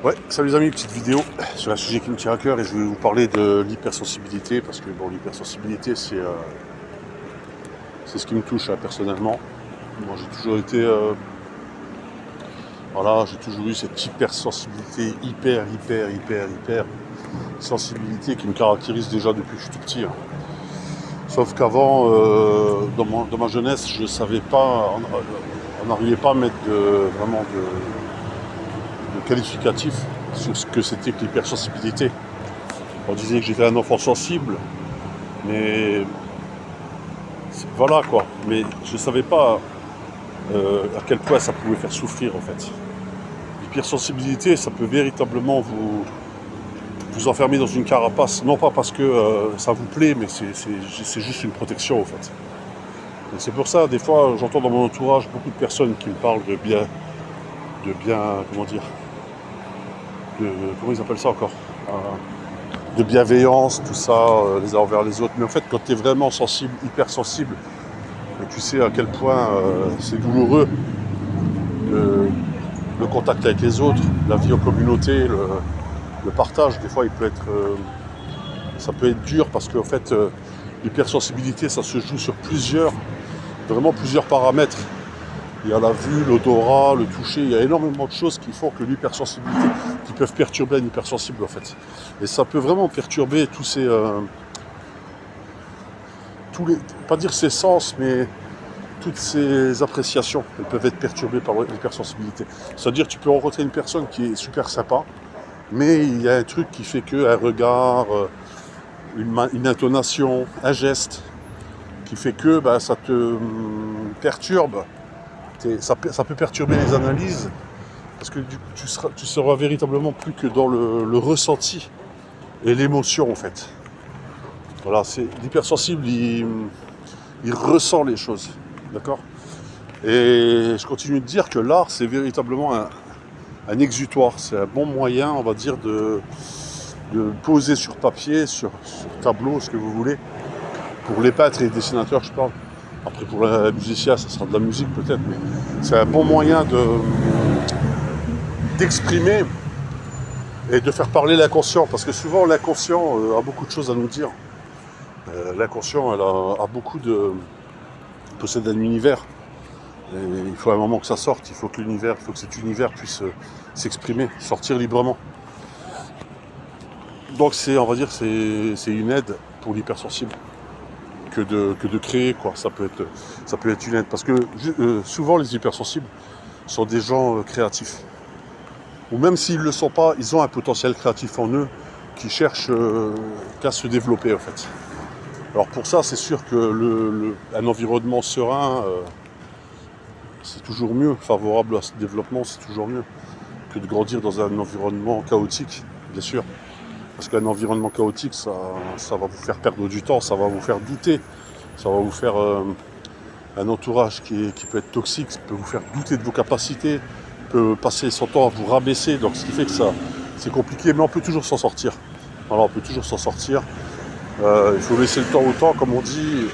Ouais, salut les amis, petite vidéo sur un sujet qui me tient à cœur et je vais vous parler de l'hypersensibilité parce que bon, l'hypersensibilité c'est ce qui me touche personnellement. Moi j'ai toujours été, voilà, j'ai toujours eu cette hypersensibilité, hyper sensibilité qui me caractérise déjà depuis que je suis tout petit, hein. Sauf qu'avant, dans ma jeunesse, je savais pas, on n'arrivait pas à mettre vraiment de qualificatif sur ce que c'était que l'hypersensibilité. On disait que j'étais un enfant sensible, mais voilà quoi. Mais je ne savais pas à quel point ça pouvait faire souffrir en fait. L'hypersensibilité, ça peut véritablement vous enfermer dans une carapace, non pas parce que ça vous plaît, mais c'est juste une protection en fait. Et c'est pour ça, des fois, j'entends dans mon entourage beaucoup de personnes qui me parlent comment dire, comment ils appellent ça encore, de bienveillance, tout ça, les uns envers les autres. Mais en fait, quand tu es vraiment sensible, hypersensible, et tu sais à quel point c'est douloureux le contact avec les autres, la vie en communauté, le partage, des fois ça peut être dur parce qu'en fait l'hypersensibilité ça se joue sur vraiment plusieurs paramètres. Il y a la vue, l'odorat, le toucher, il y a énormément de choses qui font que l'hypersensibilité, qui peuvent perturber un hypersensible en fait. Et ça peut vraiment perturber pas dire ses sens, mais toutes ces appréciations, elles peuvent être perturbées par l'hypersensibilité. C'est-à-dire tu peux rencontrer une personne qui est super sympa, mais il y a un truc qui fait que un regard, une intonation, un geste, qui fait que ça te perturbe. Ça peut perturber les analyses, parce que tu seras véritablement plus que dans le ressenti et l'émotion en fait. Voilà, l'hypersensible, il ressent les choses, d'accord ? Et je continue de dire que l'art, c'est véritablement un exutoire. C'est un bon moyen, on va dire, de poser sur papier, sur tableau, ce que vous voulez. Pour les peintres et les dessinateurs, je parle. Après, pour les musiciens, ça sera de la musique peut-être, mais c'est un bon moyen d'exprimer et de faire parler l'inconscient. Parce que souvent, l'inconscient a beaucoup de choses à nous dire. L'inconscient, a beaucoup possède un univers. Et il faut un moment que ça sorte, il faut que cet univers puisse s'exprimer, sortir librement. Donc on va dire, c'est une aide pour l'hypersensible que de créer, quoi. Ça peut être une aide. Parce que souvent les hypersensibles sont des gens créatifs. Ou même s'ils ne le sont pas, ils ont un potentiel créatif en eux qui cherche qu'à se développer en fait. Alors pour ça, c'est sûr que un environnement serein, c'est toujours mieux, favorable à ce développement, c'est toujours mieux que de grandir dans un environnement chaotique, bien sûr. Parce qu'un environnement chaotique, ça va vous faire perdre du temps, ça va vous faire douter, ça va vous faire un entourage qui peut être toxique, ça peut vous faire douter de vos capacités, peut passer son temps à vous rabaisser, donc ce qui fait que c'est compliqué, mais on peut toujours s'en sortir. Alors on peut toujours s'en sortir. Il faut laisser le temps au temps, comme on dit.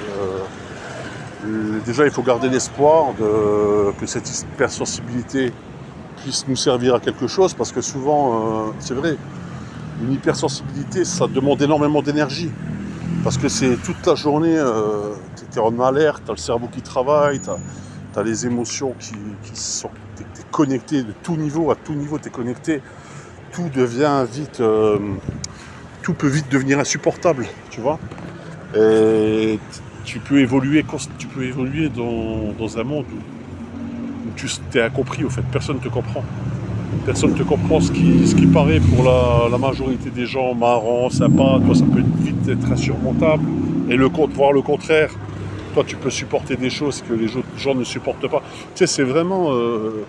Déjà, il faut garder l'espoir que cette hypersensibilité puisse nous servir à quelque chose, parce que souvent, c'est vrai, une hypersensibilité, ça demande énormément d'énergie, parce que c'est toute la journée, tu es en alerte, tu as le cerveau qui travaille, tu as les émotions qui sont... Tu es connecté de tout niveau, à tout niveau tu es connecté, tout devient vite... tout peut vite devenir insupportable, tu vois. Et tu peux évoluer dans un monde où tu es incompris, au fait. Personne ne te comprend. Personne ne te comprend. Ce qui paraît pour la majorité des gens marrant, sympa, toi ça peut vite être insurmontable. Et voir le contraire, toi tu peux supporter des choses que les autres gens ne supportent pas. Tu sais, c'est vraiment,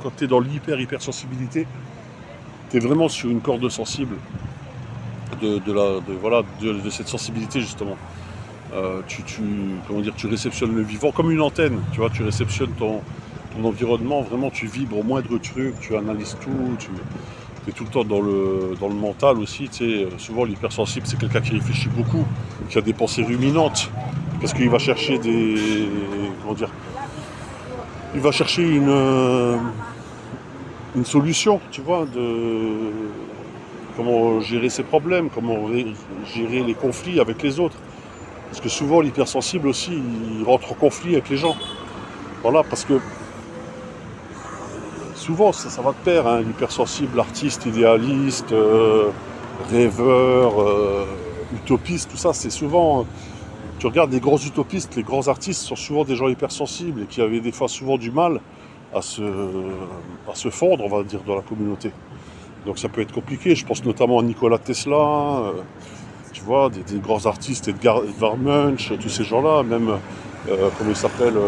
quand tu es dans l'hypersensibilité, tu es vraiment sur une corde sensible de cette sensibilité justement. Tu réceptionnes le vivant comme une antenne, tu vois, tu réceptionnes ton environnement, vraiment tu vibres au moindre truc, tu analyses tout, tu es tout le temps dans le mental aussi, tu sais. Souvent l'hypersensible c'est quelqu'un qui réfléchit beaucoup, qui a des pensées ruminantes, parce qu'il va chercher il va chercher une solution, tu vois, de comment gérer ses problèmes, comment gérer les conflits avec les autres. Parce que souvent, l'hypersensible aussi, il rentre en conflit avec les gens. Voilà, parce que souvent, ça va de pair, hein, l'hypersensible, l'artiste idéaliste, rêveur, utopiste, tout ça, c'est souvent... tu regardes les grands utopistes, les grands artistes sont souvent des gens hypersensibles et qui avaient des fois souvent du mal à se fondre, on va dire, dans la communauté. Donc ça peut être compliqué. Je pense notamment à Nikola Tesla, tu vois, des grands artistes, Edvard Munch, tous ces gens-là, même, comment ils s'appellent,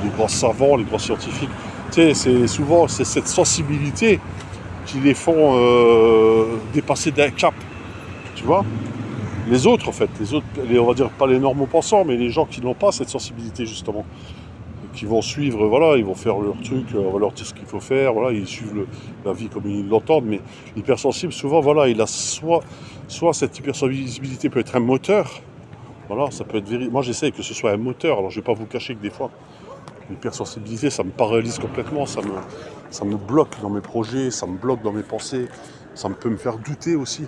les grands savants, les grands scientifiques. Tu sais, c'est souvent cette sensibilité qui les font dépasser d'un cap, tu vois. Les autres, en fait, on va dire pas les normaux pensants, mais les gens qui n'ont pas cette sensibilité, justement, qui vont suivre, voilà, ils vont faire leur truc, on va leur dire ce qu'il faut faire, voilà, ils suivent la vie comme ils l'entendent, mais l'hypersensible, souvent, voilà, il a soit cette hypersensibilité peut être un moteur, voilà, ça peut être moi j'essaie que ce soit un moteur, alors je vais pas vous cacher que des fois, l'hypersensibilité, ça me paralyse complètement, ça me bloque dans mes projets, ça me bloque dans mes pensées, ça peut me faire douter aussi.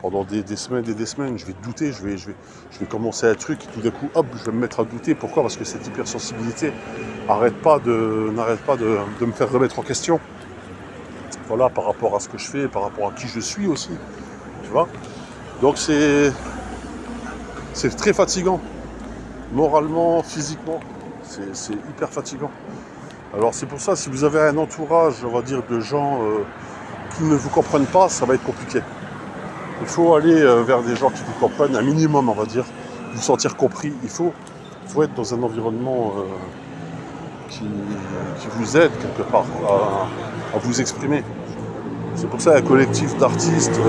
Pendant des semaines et des semaines, je vais douter, je vais commencer un truc, et tout d'un coup, hop, je vais me mettre à douter. Pourquoi ? Parce que cette hypersensibilité n'arrête pas de me faire remettre en question. Voilà, par rapport à ce que je fais, par rapport à qui je suis aussi. Tu vois ? Donc c'est très fatigant. Moralement, physiquement, c'est hyper fatigant. Alors c'est pour ça, si vous avez un entourage, on va dire, de gens qui ne vous comprennent pas, ça va être compliqué. Il faut aller vers des gens qui vous comprennent, un minimum, on va dire, vous sentir compris. Il faut être dans un environnement qui vous aide quelque part à vous exprimer. C'est pour ça un collectif d'artistes,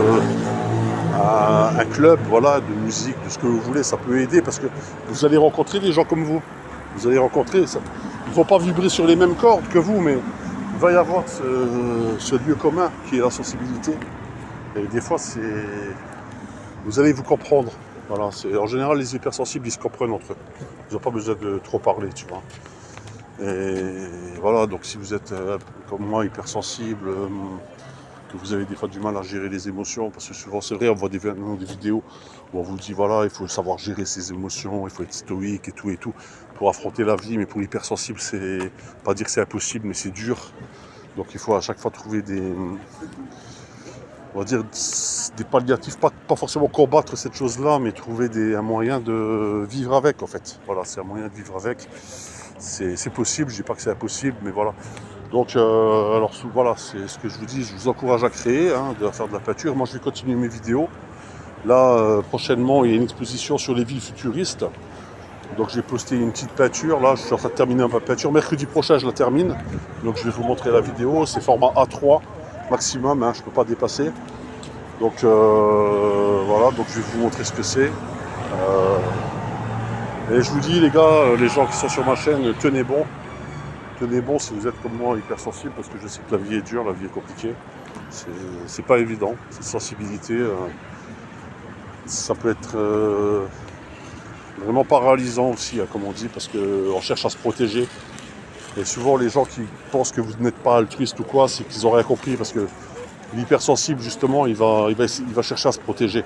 un club, voilà, de musique, de ce que vous voulez, ça peut aider parce que vous allez rencontrer des gens comme vous. Vous allez rencontrer, ça, ils ne vont pas vibrer sur les mêmes cordes que vous, mais il va y avoir ce lieu commun qui est la sensibilité. Et des fois, vous allez vous comprendre. Voilà, en général, les hypersensibles, ils se comprennent entre eux. Ils n'ont pas besoin de trop parler, tu vois. Et voilà, donc si vous êtes comme moi, hypersensible, que vous avez des fois du mal à gérer les émotions, parce que souvent, c'est vrai, on voit des vidéos où on vous dit, voilà, il faut savoir gérer ses émotions, il faut être stoïque et tout, pour affronter la vie. Mais pour l'hypersensible, c'est pas dire que c'est impossible, mais c'est dur. Donc il faut à chaque fois trouver on va dire des palliatifs, pas forcément combattre cette chose-là, mais trouver un moyen de vivre avec, en fait. Voilà, c'est un moyen de vivre avec. C'est possible, je dis pas que c'est impossible, mais voilà. Donc, alors voilà, c'est ce que je vous dis, je vous encourage à créer, à faire de la peinture. Moi, je vais continuer mes vidéos. Là, prochainement, il y a une exposition sur les villes futuristes. Donc, j'ai posté une petite peinture. Là, je suis en train de terminer ma peinture. Mercredi prochain, je la termine. Donc, je vais vous montrer la vidéo. C'est format A3 maximum, je ne peux pas dépasser. Donc voilà, donc je vais vous montrer ce que c'est. Et je vous dis les gars, les gens qui sont sur ma chaîne, tenez bon. Tenez bon si vous êtes comme moi hypersensible, parce que je sais que la vie est dure, la vie est compliquée. C'est pas évident, cette sensibilité. Ça peut être vraiment paralysant aussi, comme on dit, parce qu'on cherche à se protéger. Et souvent les gens qui pensent que vous n'êtes pas altruiste ou quoi, c'est qu'ils n'ont rien compris, parce que l'hypersensible, justement, il va chercher à se protéger.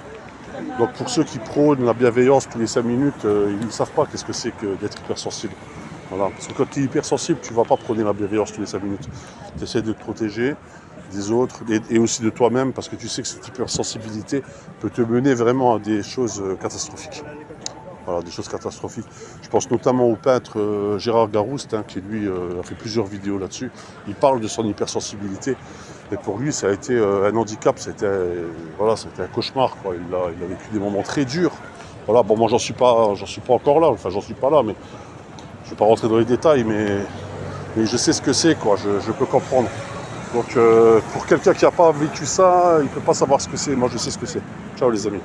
Donc pour ceux qui prônent la bienveillance tous les 5 minutes, ils ne savent pas qu'est-ce que c'est que d'être hypersensible. Voilà. Parce que quand tu es hypersensible, tu ne vas pas prôner la bienveillance tous les 5 minutes. Tu essaies de te protéger des autres et aussi de toi-même, parce que tu sais que cette hypersensibilité peut te mener vraiment à des choses catastrophiques. Voilà, des choses catastrophiques. Je pense notamment au peintre Gérard Garouste, qui lui a fait plusieurs vidéos là-dessus. Il parle de son hypersensibilité. Et pour lui, ça a été un handicap, c'était un cauchemar, quoi. Il a vécu des moments très durs. Voilà, bon, moi, j'en suis pas encore là. Enfin, j'en suis pas là, mais je ne vais pas rentrer dans les détails, mais je sais ce que c'est, quoi. Je peux comprendre. Donc, pour quelqu'un qui n'a pas vécu ça, il ne peut pas savoir ce que c'est. Moi, je sais ce que c'est. Ciao, les amis.